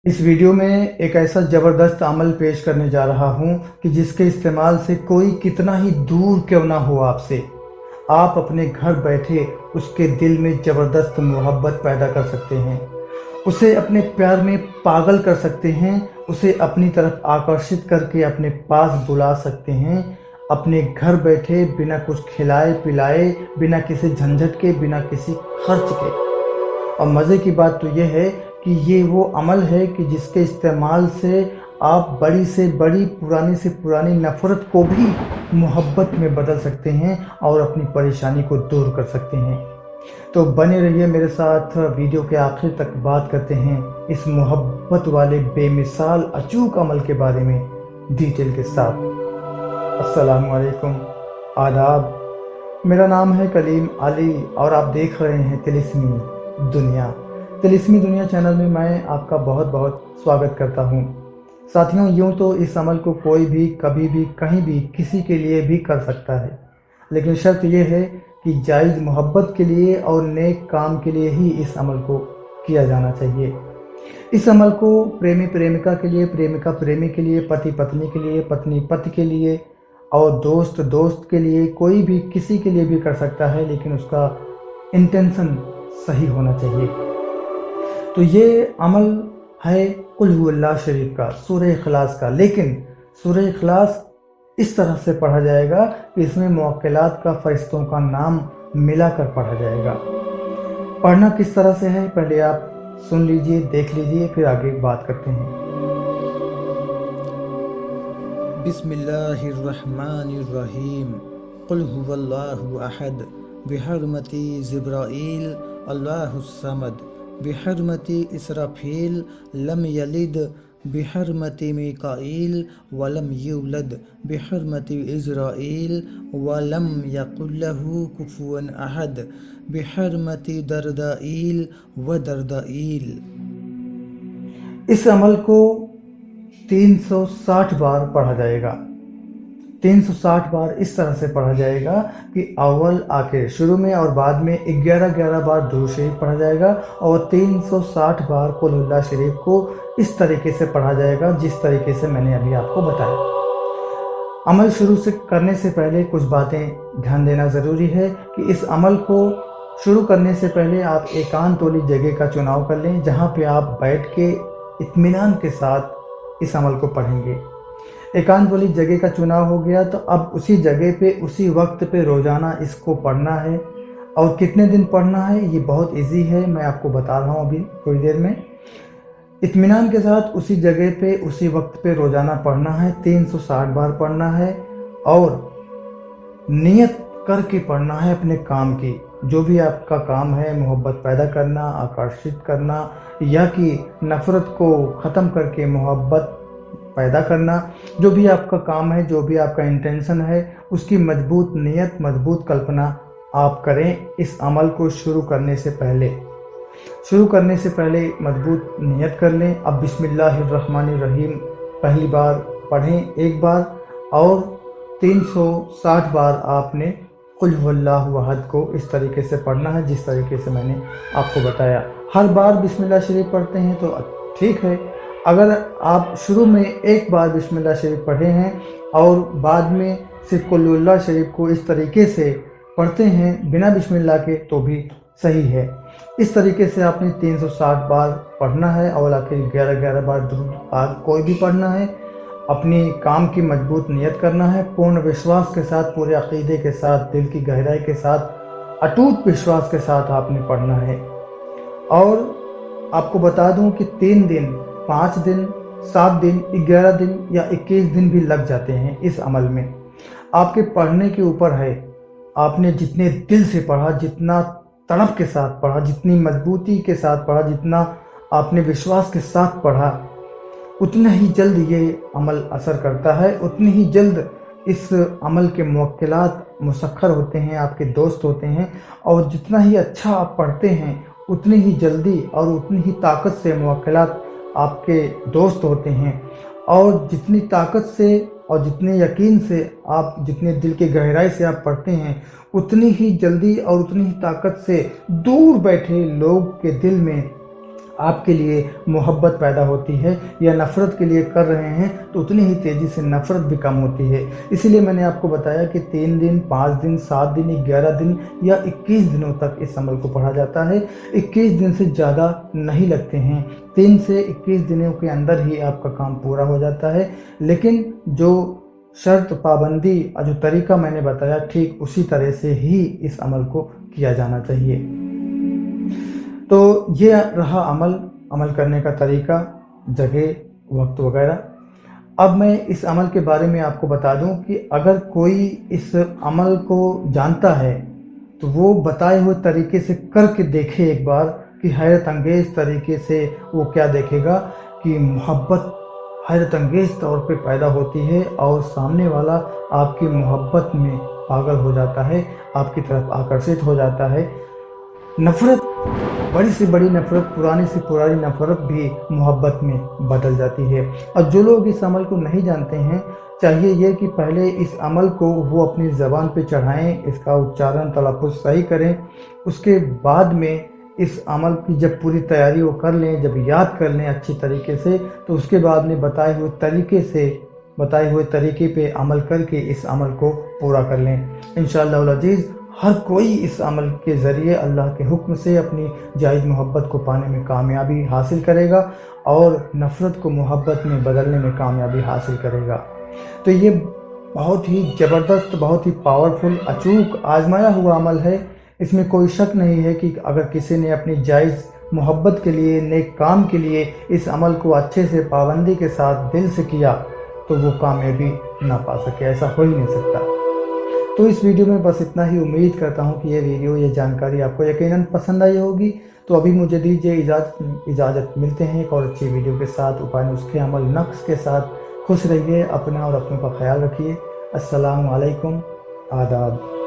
इस वीडियो में एक ऐसा ज़बरदस्त अमल पेश करने जा रहा हूँ कि जिसके इस्तेमाल से कोई कितना ही दूर क्यों ना हो आपसे, आप अपने घर बैठे उसके दिल में ज़बरदस्त मोहब्बत पैदा कर सकते हैं, उसे अपने प्यार में पागल कर सकते हैं, उसे अपनी तरफ आकर्षित करके अपने पास बुला सकते हैं, अपने घर बैठे बिना कुछ खिलाए पिलाए, बिना किसी झंझट के, बिना किसी खर्च के। और मज़े की बात तो ये है कि ये वो अमल है कि जिसके इस्तेमाल से आप बड़ी से बड़ी, पुरानी से पुरानी नफ़रत को भी मोहब्बत में बदल सकते हैं और अपनी परेशानी को दूर कर सकते हैं। तो बने रहिए मेरे साथ, वीडियो के आखिर तक बात करते हैं इस मोहब्बत वाले बेमिसाल अचूक अमल के बारे में डिटेल के साथ। अस्सलामु अलैकुम, आदाब। मेरा नाम है कलीम अली और आप देख रहे हैं तिलिस्मी दुनिया। तिलिस्मी दुनिया चैनल में मैं आपका बहुत बहुत स्वागत करता हूं। साथियों, यूं तो इस अमल को कोई भी कभी भी कहीं भी किसी के लिए भी कर सकता है, लेकिन शर्त यह है कि जायज़ मोहब्बत के लिए और नेक काम के लिए ही इस अमल को किया जाना चाहिए। इस अमल को प्रेमी प्रेमिका के लिए, प्रेमिका प्रेमी के लिए, पति पत्नी के लिए, पत्नी पति के लिए और दोस्त दोस्त के लिए, कोई भी किसी के लिए भी कर सकता है, लेकिन उसका इंटेंशन सही होना चाहिए। तो ये अमल है कुल हुवल्लाह शरीफ का, सूरह इखलास का, लेकिन सूरह इखलास इस तरह से पढ़ा जाएगा कि इसमें मुवक्किलात का फरिश्तों का नाम मिलाकर पढ़ा जाएगा। पढ़ना किस तरह से है पहले आप सुन लीजिए, देख लीजिए, फिर आगे बात करते हैं। बिस्मिल्लाहिर्रहमानिर्रहीम। कुल हुवल्लाहु अहद बिहरमति जिब्राईल अल्लाहुस्समद बिहरमति इसराफील लम यलिद बिहरमति मीकाईल वलम यूलद बिहरमति इज़राईल वलम यकुल्लहु कुफुवन अहद बिहरमति दरदाईल व दरदाईल। इस अमल को 360 बार पढ़ा जाएगा। 360 बार इस तरह से पढ़ा जाएगा कि अव्वल आखिर, शुरू में और बाद में 11-11 बार दुरूद शरीफ पढ़ा जाएगा और 360 बार कुल हुवल्लाह शरीफ को इस तरीके से पढ़ा जाएगा जिस तरीके से मैंने अभी आपको बताया। अमल शुरू से करने से पहले कुछ बातें ध्यान देना ज़रूरी है कि इस अमल को शुरू करने से पहले आप एकांत वाली जगह का चुनाव कर लें, जहाँ पे आप बैठ के इत्मीनान के साथ इस अमल को पढ़ेंगे। एकांत वाली जगह का चुनाव हो गया तो अब उसी जगह पे उसी वक्त पे रोज़ाना इसको पढ़ना है। और कितने दिन पढ़ना है ये बहुत इजी है, मैं आपको बता रहा हूँ अभी थोड़ी देर में। इत्मीनान के साथ उसी जगह पे उसी वक्त पे रोज़ाना पढ़ना है, 360 बार पढ़ना है और नियत करके पढ़ना है अपने काम की। जो भी आपका काम है, मोहब्बत पैदा करना, आकर्षित करना, या कि नफ़रत को ख़त्म करके मोहब्बत पैदा करना, जो भी आपका काम है, जो भी आपका इंटेंशन है, उसकी मजबूत नीयत, मजबूत कल्पना आप करें इस अमल को शुरू करने से पहले। शुरू करने से पहले मजबूत नीयत कर लें। अब बिस्मिल्लाहिर्रहमानिर्रहीम पहली बार पढ़ें एक बार, और 360 बार आपने कुल हुवल्लाहु अहद को इस तरीके से पढ़ना है जिस तरीके से मैंने आपको बताया। हर बार बिस्मिल्लाह शरीफ पढ़ते हैं तो ठीक है। अगर आप शुरू में एक बार बिस्मिल्लाह शरीफ पढ़े हैं और बाद में सिर्फ कुल हुवल्लाह शरीफ को इस तरीके से पढ़ते हैं बिना बिस्मिल्लाह के, तो भी सही है। इस तरीके से आपने 360 बार पढ़ना है और आखिर 11-11 बार दुरूद कोई भी पढ़ना है। अपनी काम की मजबूत नियत करना है, पूर्ण विश्वास के साथ, पूरे अकीदे के साथ, दिल की गहराई के साथ, अटूट विश्वास के साथ आपने पढ़ना है। और आपको बता दूं कि 3 दिन, 5 दिन, 7 दिन, 11 दिन या 21 दिन भी लग जाते हैं इस अमल में। आपके पढ़ने के ऊपर है, आपने जितने दिल से पढ़ा, जितना तड़प के साथ पढ़ा, जितनी मजबूती के साथ पढ़ा, जितना आपने विश्वास के साथ पढ़ा, उतना ही जल्द ये अमल असर करता है, उतनी ही जल्द इस अमल के मुवक्किलात मुसख्खर होते हैं, आपके दोस्त होते हैं। और जितना ही अच्छा आप पढ़ते हैं उतनी ही जल्दी और उतनी ही ताकत से मुवक्किलात आपके दोस्त होते हैं। और जितनी ताकत से और जितने यकीन से आप, जितने दिल के गहराई से आप पढ़ते हैं, उतनी ही जल्दी और उतनी ही ताकत से दूर बैठे लोग के दिल में آپ کے لیے محبت پیدا ہوتی ہے یا نفرت کے لیے کر رہے ہیں تو اتنی ہی تیزی سے نفرت بھی کم ہوتی ہے۔ اسی لیے میں نے آپ کو بتایا کہ 3 دن، 5 دن، 7 دن، 11 دن یا 21 دنوں تک اس عمل کو پڑھا جاتا ہے۔ 21 دن سے زیادہ نہیں لگتے ہیں، 3 سے 21 دنوں کے اندر ہی آپ کا کام پورا ہو جاتا ہے۔ لیکن جو شرط، پابندی اور جو طریقہ میں نے بتایا، ٹھیک اسی طرح سے ہی اس عمل کو کیا جانا چاہیے۔ تو یہ رہا عمل کرنے کا طریقہ، جگہ، وقت وغیرہ۔ اب میں اس عمل کے بارے میں آپ کو بتا دوں کہ اگر کوئی اس عمل کو جانتا ہے تو وہ بتائے ہوئے طریقے سے کر کے دیکھے ایک بار، کہ حیرت انگیز طریقے سے وہ کیا دیکھے گا کہ محبت حیرت انگیز طور پہ پیدا ہوتی ہے اور سامنے والا آپ کی محبت میں پاگل ہو جاتا ہے، آپ کی طرف آکرشت ہو جاتا ہے۔ نفرت، بڑی سے بڑی نفرت، پرانی سے پرانی نفرت بھی محبت میں بدل جاتی ہے۔ اور جو لوگ اس عمل کو نہیں جانتے ہیں، چاہیے یہ کہ پہلے اس عمل کو وہ اپنی زبان پہ چڑھائیں، اس کا اچارن، تلفظ صحیح کریں۔ اس کے بعد میں اس عمل کی جب پوری تیاری وہ کر لیں، جب یاد کر لیں اچھی طریقے سے، تو اس کے بعد میں بتائے ہوئے طریقے پہ عمل کر کے اس عمل کو پورا کر لیں۔ انشاءاللہ العزیز ہر کوئی اس عمل کے ذریعے اللہ کے حکم سے اپنی جائز محبت کو پانے میں کامیابی حاصل کرے گا اور نفرت کو محبت میں بدلنے میں کامیابی حاصل کرے گا۔ تو یہ بہت ہی زبردست، بہت ہی پاورفل، اچوک آزمایا ہوا عمل ہے۔ اس میں کوئی شک نہیں ہے کہ اگر کسی نے اپنی جائز محبت کے لیے، نیک کام کے لیے اس عمل کو اچھے سے، پابندی کے ساتھ دل سے کیا تو وہ کامیابی نہ پا سکے، ایسا ہو ہی نہیں سکتا۔ تو اس ویڈیو میں بس اتنا ہی۔ امید کرتا ہوں کہ یہ ویڈیو، یہ جانکاری آپ کو یقیناً پسند آئی ہوگی۔ تو ابھی مجھے دیجیے اجازت، ملتے ہیں ایک اور اچھی ویڈیو کے ساتھ، اپائے نسخے عمل نفس کے ساتھ۔ خوش رہیے، اپنا اور اپنوں کا خیال رکھیے۔ السلام علیکم، آداب۔